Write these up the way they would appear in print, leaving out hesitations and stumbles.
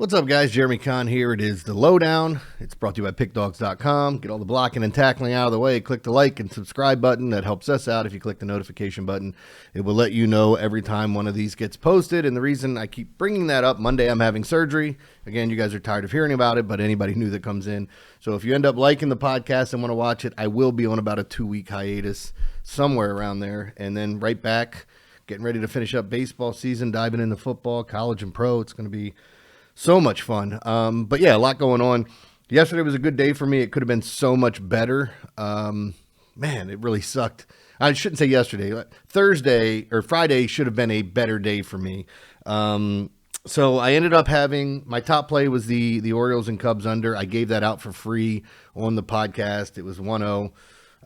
What's up, guys? Jeremy Conn here. It is the Lowdown. It's brought to you by Pickdawgz.com. Get all the blocking and tackling out of the way. Click the like and subscribe button. That helps us out. If you click the notification button, it will let you know every time one of these gets posted. And the reason I keep bringing that up, Monday I'm having surgery. Again, you guys are tired of hearing about it, but anybody new that comes in. So if you end up liking the podcast and want to watch it, I will be on about a 2-week hiatus somewhere around there. And then right back, getting ready to finish up baseball season, diving into football, college and pro. It's going to be so much fun. But yeah, a lot going on. Yesterday was a good day for me. It could have been so much better. Man, it really sucked. I shouldn't say yesterday. Thursday or Friday should have been a better day for me. So I ended up having my top play was the Orioles and Cubs under. I gave that out for free on the podcast. It was 1-0.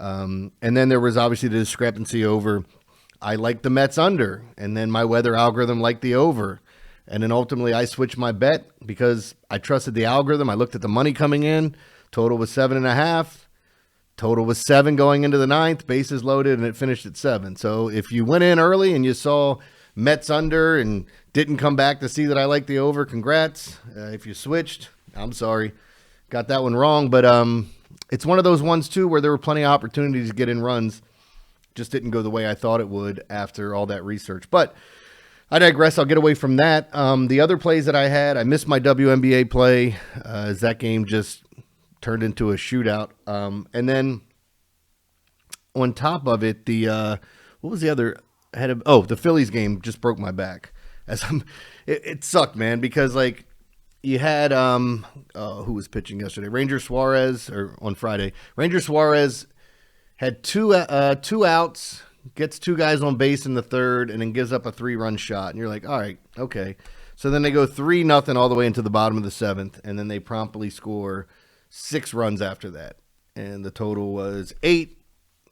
And then there was obviously the discrepancy over. I liked the Mets under, and then my weather algorithm liked the over. And then ultimately I switched my bet because I trusted the algorithm. I looked at the money coming in. Total was 7.5. Total was 7 going into the ninth. Bases loaded, and it finished at 7. So if you went in early and you saw Mets under and didn't come back to see that I liked the over, congrats. If you switched, I'm sorry. Got that one wrong. But it's one of those ones, too, where there were plenty of opportunities to get in runs. Just didn't go the way I thought it would after all that research. But I digress. I'll get away from that. The other plays that I had, I missed my WNBA play as that game just turned into a shootout. And then on top of it, what was the other? The Phillies game just broke my back. It sucked, man, because like you had who was pitching yesterday? Ranger Suarez, or on Friday. Ranger Suarez had two outs. Gets 2 guys on base in the third, and then gives up a 3-run shot. And you're like, all right, okay. So then they go 3-0 all the way into the bottom of the 7th, and then they promptly score 6 runs after that. And the total was 8.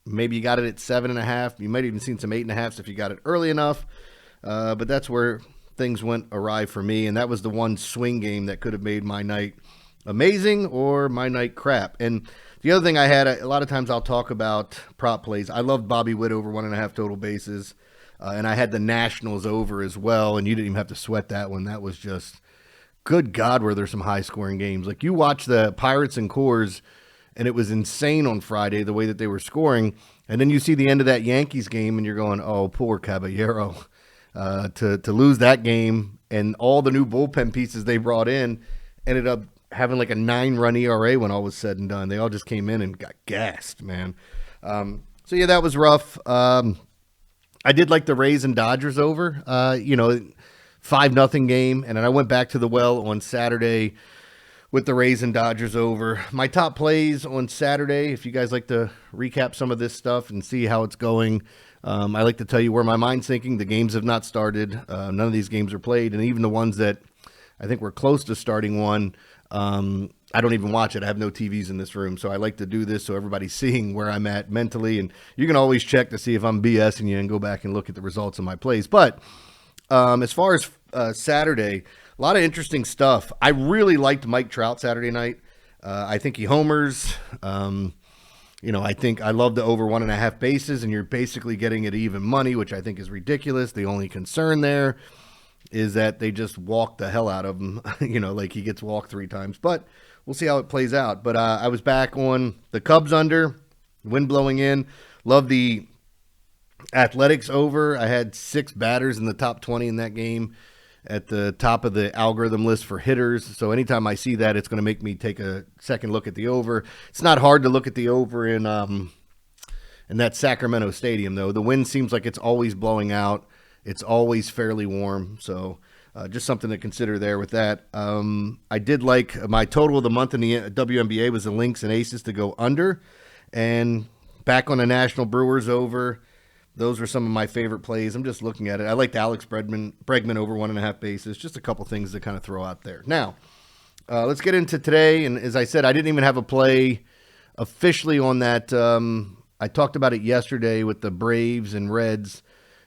Maybe you got it at 7.5. You might have even seen some 8.5s if you got it early enough. But that's where things went awry for me, and that was the one swing game that could have made my night amazing or my night crap. And the other thing I had, a lot of times I'll talk about prop plays. I loved Bobby Witt over 1.5 total bases. And I had the Nationals over as well. And you didn't even have to sweat that one. That was just, good God, were there some high-scoring games. Like, you watch the Pirates and Coors, and it was insane on Friday, the way that they were scoring. And then you see the end of that Yankees game, and you're going, oh, poor Caballero. To lose that game, and all the new bullpen pieces they brought in ended up having like a 9-run ERA when all was said and done. They all just came in and got gassed, man. So yeah, that was rough. I did like the Rays and Dodgers over, 5-0 game. And then I went back to the well on Saturday with the Rays and Dodgers over. My top plays on Saturday, if you guys like to recap some of this stuff and see how it's going, I like to tell you where my mind's thinking. The games have not started. None of these games are played. And even the ones that I think we're close to starting one, I don't even watch it. I have no TVs in this room, so I like to do this so everybody's seeing where I'm at mentally. And you can always check to see if I'm BSing you and go back and look at the results of my plays. But as far as Saturday, a lot of interesting stuff. I really liked Mike Trout Saturday night. I think he homers. I think I love the over 1.5 bases, and you're basically getting it even money, which I think is ridiculous. The only concern there is that they just walk the hell out of him, like he gets walked 3 times. But we'll see how it plays out. But I was back on the Cubs under, wind blowing in. Love the Athletics over. I had 6 batters in the top 20 in that game at the top of the algorithm list for hitters. So anytime I see that, it's going to make me take a second look at the over. It's not hard to look at the over in that Sacramento stadium, though. The wind seems like it's always blowing out. It's always fairly warm, so just something to consider there with that. I did like my total of the month in the WNBA was the Lynx and Aces to go under, and back on the National Brewers over. Those were some of my favorite plays. I'm just looking at it. I liked Alex Bregman over 1.5 bases. Just a couple things to kind of throw out there. Now, let's get into today. And as I said, I didn't even have a play officially on that. I talked about it yesterday with the Braves and Reds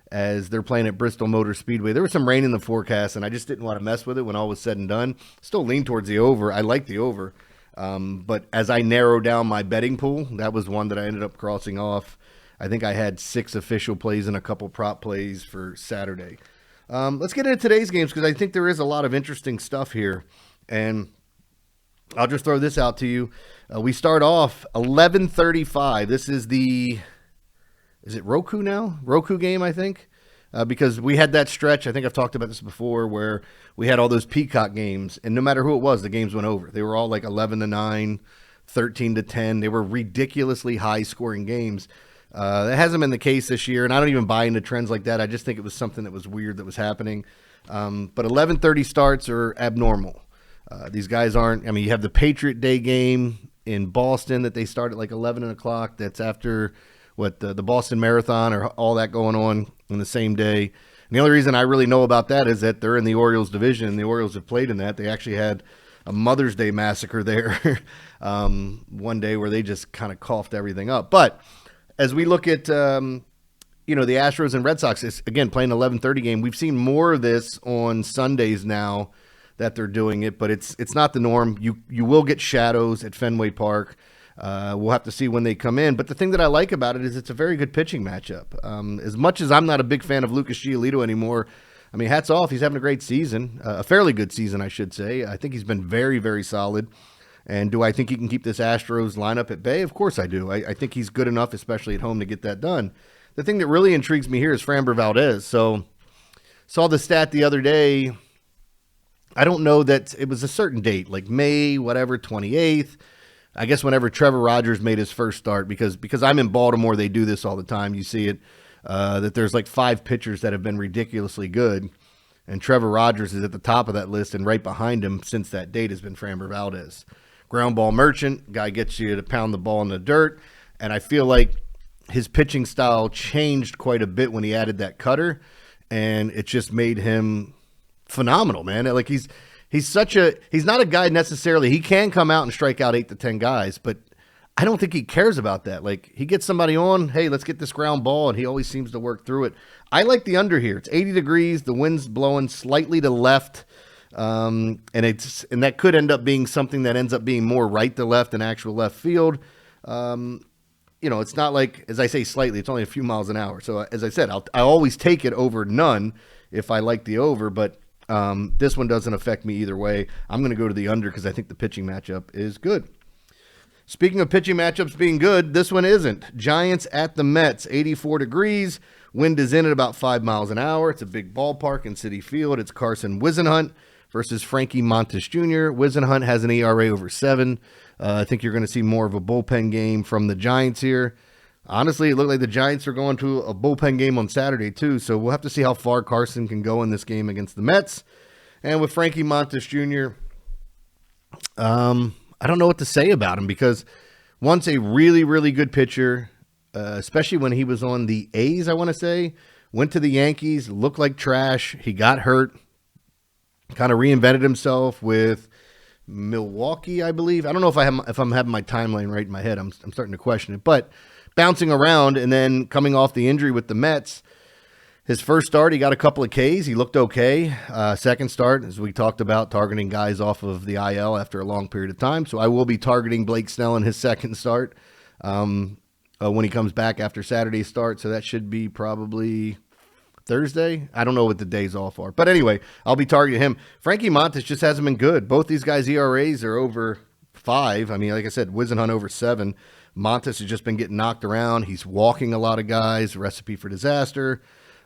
as they're playing at Bristol Motor Speedway. There was some rain in the forecast, and I just didn't want to mess with it when all was said and done. Still lean towards the over. I like the over. But as I narrow down my betting pool, that was one that I ended up crossing off. I think I had 6 official plays and a couple prop plays for Saturday. Let's get into today's games because I think there is a lot of interesting stuff here. And I'll just throw this out to you. We start off 11:35. This is is it Roku now? Roku game, I think. Because we had that stretch, I think I've talked about this before, where we had all those Peacock games, and no matter who it was, the games went over. They were all like 11-9, 13-10. They were ridiculously high-scoring games. That hasn't been the case this year, and I don't even buy into trends like that. I just think it was something that was weird that was happening. But 11:30 starts are abnormal. These guys aren't. I mean, you have the Patriot Day game in Boston that they start at like 11 o'clock. That's after the Boston Marathon or all that going on the same day. And the only reason I really know about that is that they're in the Orioles division. The Orioles have played in that. They actually had a Mother's Day massacre there one day where they just kind of coughed everything up. But as we look at the Astros and Red Sox, it's, again, playing 11:30 game. We've seen more of this on Sundays now that they're doing it, but it's not the norm. You will get shadows at Fenway Park. We'll have to see when they come in. But the thing that I like about it is it's a very good pitching matchup. As much as I'm not a big fan of Lucas Giolito anymore, I mean, hats off. He's having a great season, a fairly good season, I should say. I think he's been very, very solid. And do I think he can keep this Astros lineup at bay? Of course I do. I think he's good enough, especially at home, to get that done. The thing that really intrigues me here is Framber Valdez. So saw the stat the other day. I don't know that it was a certain date, like May, whatever, 28th. I guess whenever Trevor Rogers made his first start, because I'm in Baltimore, they do this all the time. You see it, that there's like 5 pitchers that have been ridiculously good, and Trevor Rogers is at the top of that list, and right behind him since that date has been Framber Valdez. Ground ball merchant, guy gets you to pound the ball in the dirt, and I feel like his pitching style changed quite a bit when he added that cutter, and it just made him phenomenal, man. Like he's not a guy necessarily. He can come out and strike out 8 to 10 guys, but I don't think he cares about that. Like, he gets somebody on, hey, let's get this ground ball, and he always seems to work through it. I like the under here. It's 80 degrees. The wind's blowing slightly to left, and that could end up being something that ends up being more right to left than actual left field. It's not like, as I say, slightly. It's only a few miles an hour. So, as I said, I always take it over none if I like the over, but this one doesn't affect me either way. I'm going to go to the under because I think the pitching matchup is good. Speaking of pitching matchups being good, this one isn't. Giants at the Mets, 84 degrees. Wind is in at about 5 miles an hour. It's a big ballpark in Citi Field. It's Carson Whisenhunt versus Frankie Montas Jr. Whisenhunt has an ERA over 7. I think you're going to see more of a bullpen game from the Giants here. Honestly, it looked like the Giants are going to a bullpen game on Saturday, too. So we'll have to see how far Carson can go in this game against the Mets. And with Frankie Montas Jr., I don't know what to say about him because once a really, really good pitcher, especially when he was on the A's, I want to say, went to the Yankees, looked like trash. He got hurt, kind of reinvented himself with Milwaukee, I believe. I don't know if I'm having my timeline right in my head. I'm starting to question it, but bouncing around and then coming off the injury with the Mets. His first start, he got a couple of Ks. He looked okay. Second start, as we talked about, targeting guys off of the IL after a long period of time. So I will be targeting Blake Snell in his second start when he comes back after Saturday's start. So that should be probably Thursday. I don't know what the days off are. But anyway, I'll be targeting him. Frankie Montas just hasn't been good. Both these guys' ERAs are over 5. I mean, like I said, Whisenhunt over 7. Montas has just been getting knocked around. He's walking a lot of guys. Recipe for disaster.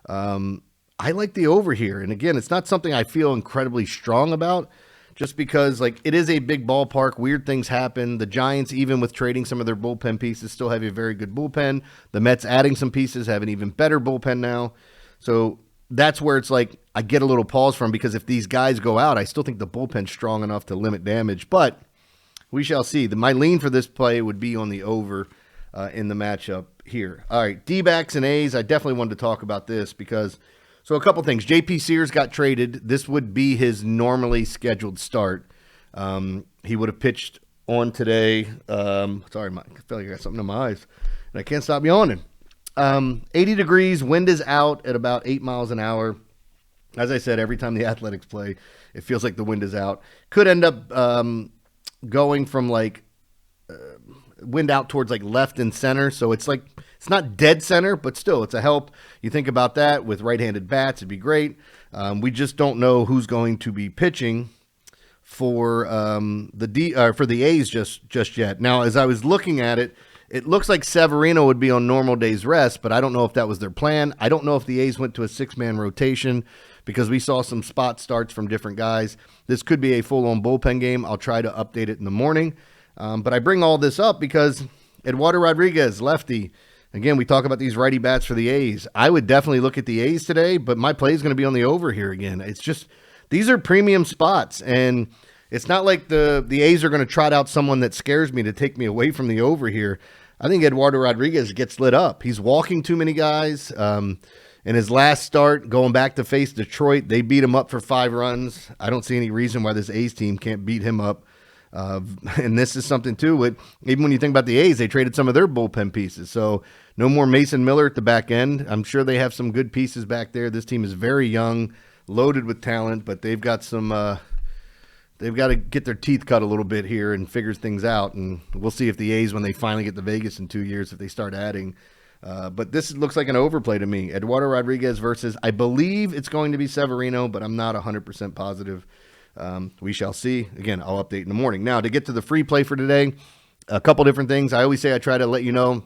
I like the over here. And again, it's not something I feel incredibly strong about just because it is a big ballpark. Weird things happen. The Giants, even with trading some of their bullpen pieces, still have a very good bullpen. The Mets adding some pieces have an even better bullpen now. So that's where it's like I get a little pause from because if these guys go out, I still think the bullpen's strong enough to limit damage. But we shall see. My lean for this play would be on the over in the matchup here. All right, D-backs and A's. I definitely wanted to talk about this because, so a couple things. J.P. Sears got traded. This would be his normally scheduled start. He would have pitched on today. Sorry, I feel like I got something in my eyes, and I can't stop yawning. 80 degrees, wind is out at about 8 miles an hour. As I said, every time the Athletics play, it feels like the wind is out. Could end up going from wind out towards left and center. So it's not dead center, but still it's a help. You think about that with right-handed bats, it'd be great. We just don't know who's going to be pitching for for the A's just yet. Now, as I was looking at it, it looks like Severino would be on normal days rest, but I don't know if that was their plan. I don't know if the A's went to a 6-man rotation because we saw some spot starts from different guys. This could be a full-on bullpen game. I'll try to update it in the morning. But I bring all this up because Eduardo Rodriguez, lefty. Again, we talk about these righty bats for the A's. I would definitely look at the A's today, but my play is going to be on the over here again. It's just, these are premium spots, and it's not like the A's are going to trot out someone that scares me to take me away from the over here. I think Eduardo Rodriguez gets lit up. He's walking too many guys. In his last start, going back to face Detroit, they beat him up for 5 runs. I don't see any reason why this A's team can't beat him up. And this is something, too. Even when you think about the A's, they traded some of their bullpen pieces. So no more Mason Miller at the back end. I'm sure they have some good pieces back there. This team is very young, loaded with talent, but they've got some they've got to get their teeth cut a little bit here and figure things out. And we'll see if the A's, when they finally get to Vegas in 2 years, if they start adding. But this looks like an overplay to me. Eduardo Rodriguez versus, I believe it's going to be Severino, but I'm not 100% positive. We shall see. Again, I'll update in the morning. Now, to get to the free play for today, a couple different things. I always say I try to let you know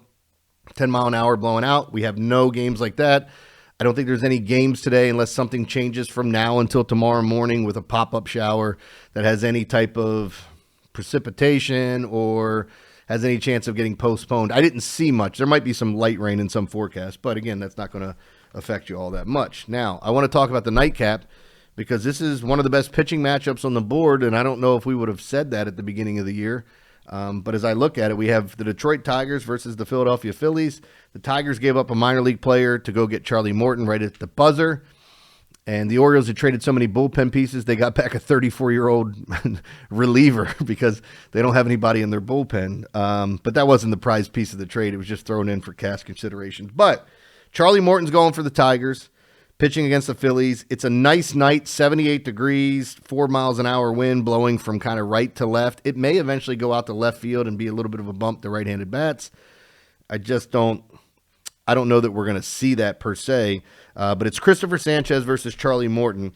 10 mile an hour blowing out. We have no games like that. I don't think there's any games today unless something changes from now until tomorrow morning with a pop-up shower that has any type of precipitation or has any chance of getting postponed. I didn't see much. There might be some light rain in some forecasts, but again, that's not going to affect you all that much. Now, I want to talk about the nightcap because this is one of the best pitching matchups on the board, and I don't know if we would have said that at the beginning of the year. But as I look at it, we have the Detroit Tigers versus the Philadelphia Phillies. The Tigers gave up a minor league player to go get Charlie Morton right at the buzzer. And the Orioles had traded so many bullpen pieces, they got back a 34-year-old reliever because they don't have anybody in their bullpen. But that wasn't the prize piece of the trade. It was just thrown in for cash considerations. But Charlie Morton's going for the Tigers, pitching against the Phillies. It's a nice night, 78 degrees, 4 miles an hour wind blowing from kind of right to left. It may eventually go out to left field and be a little bit of a bump to right-handed bats. I don't know that we're going to see that per se, but it's Christopher Sanchez versus Charlie Morton,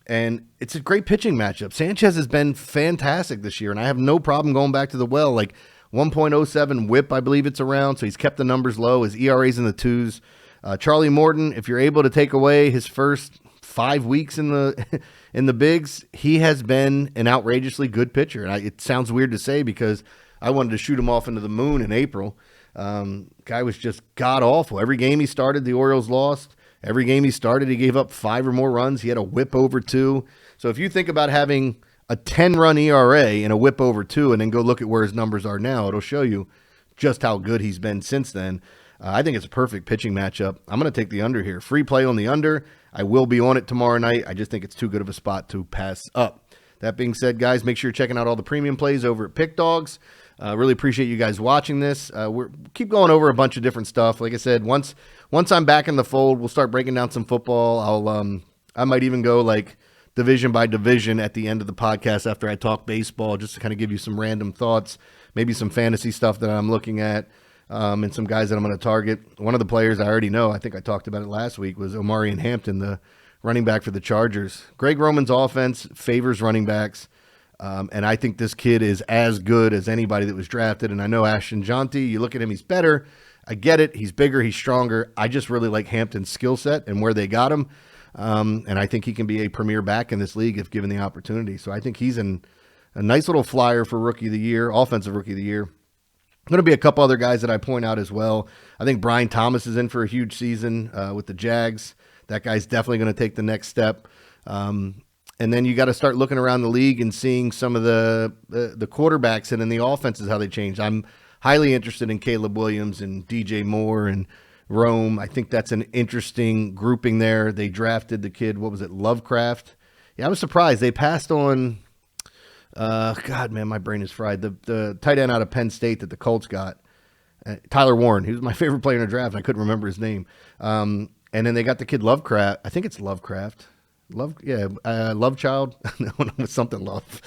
and it's a great pitching matchup. Sanchez has been fantastic this year, and I have no problem going back to the well, like 1.07 whip, I believe it's around, so he's kept the numbers low. His ERA's in the 2s. Charlie Morton, if you're able to take away his first 5 weeks in the bigs, he has been an outrageously good pitcher. And it sounds weird to say because I wanted to shoot him off into the moon in April. Guy was just god-awful. Every game he started, the Orioles lost. Every game he started, he gave up 5 or more runs. He had a whip over 2. So if you think about having a 10-run ERA and a whip over 2 and then go look at where his numbers are now, it'll show you just how good he's been since then. I think it's a perfect pitching matchup. I'm going to take the under here. Free play on the under. I will be on it tomorrow night. I just think it's too good of a spot to pass up. That being said, guys, make sure you're checking out all the premium plays over at Pickdawgz. Really appreciate you guys watching this. We're keep going over a bunch of different stuff. Like I said, once I'm back in the fold, we'll start breaking down some football. I might even go like division by division at the end of the podcast after I talk baseball, just to kind of give you some random thoughts, maybe some fantasy stuff that I'm looking at. And some guys that I'm going to target. One of the players I already know, I think I talked about it last week, was Omarion Hampton, the running back for the Chargers. Greg Roman's offense favors running backs, and I think this kid is as good as anybody that was drafted. And I know Ashton Jonty, you look at him, he's better. I get it. He's bigger. He's stronger. I just really like Hampton's skill set and where they got him. And I think he can be a premier back in this league if given the opportunity. So I think he's a nice little flyer for Rookie of the Year, Offensive Rookie of the Year. Going to be a couple other guys that I point out as well. I think Brian Thomas is in for a huge season with the Jags. That guy's definitely going to take the next step. And then you got to start looking around the league and seeing some of the quarterbacks and in the offenses, how they change. I'm highly interested in Caleb Williams and DJ Moore and Rome. I think that's an interesting grouping there. They drafted the kid, what was it, Lovecraft? Yeah, I was surprised. They passed on... God, man, my brain is fried. The tight end out of Penn State that the Colts got, Tyler Warren. He was my favorite player in the draft, and I couldn't remember his name. And then they got the kid Lovecraft. I think it's Lovecraft. Lovechild. No, it's something Love.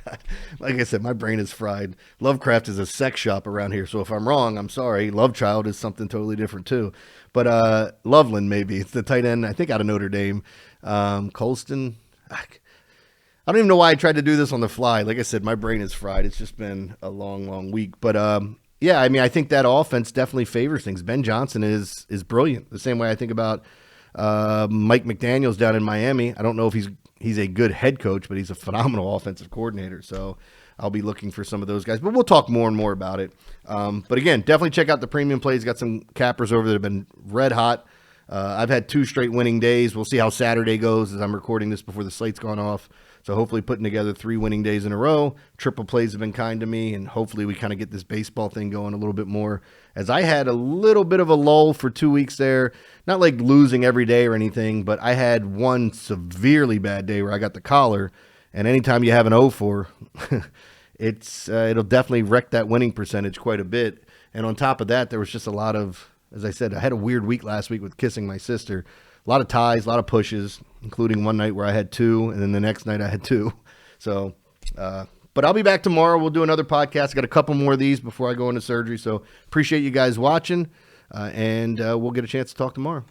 God, like I said, my brain is fried. Lovecraft is a sex shop around here, so if I'm wrong, I'm sorry. Lovechild is something totally different too. But Loveland, maybe. It's the tight end, I think, out of Notre Dame. Colston, I don't even know why I tried to do this on the fly. Like I said, my brain is fried. It's just been a long, long week. But yeah, I mean, I think that offense definitely favors things. Ben Johnson is brilliant. The same way I think about Mike McDaniels down in Miami. I don't know if he's a good head coach, but he's a phenomenal offensive coordinator. So I'll be looking for some of those guys. But we'll talk more and more about it. But again, definitely check out the premium plays. Got some cappers over that have been red hot. I've had 2 straight winning days. We'll see how Saturday goes as I'm recording this before the slate's gone off. So hopefully putting together 3 winning days in a row. Triple plays have been kind to me, and hopefully we kind of get this baseball thing going a little bit more. As I had a little bit of a lull for 2 weeks there, not like losing every day or anything, but I had one severely bad day where I got the collar, and anytime you have an 0-4, it'll definitely wreck that winning percentage quite a bit. And on top of that, there was just a lot of, as I said, I had a weird week last week with kissing my sister. A lot of ties, a lot of pushes, including one night where I had 2, and then the next night I had 2. So, but I'll be back tomorrow. We'll do another podcast. I got a couple more of these before I go into surgery. So appreciate you guys watching, and we'll get a chance to talk tomorrow.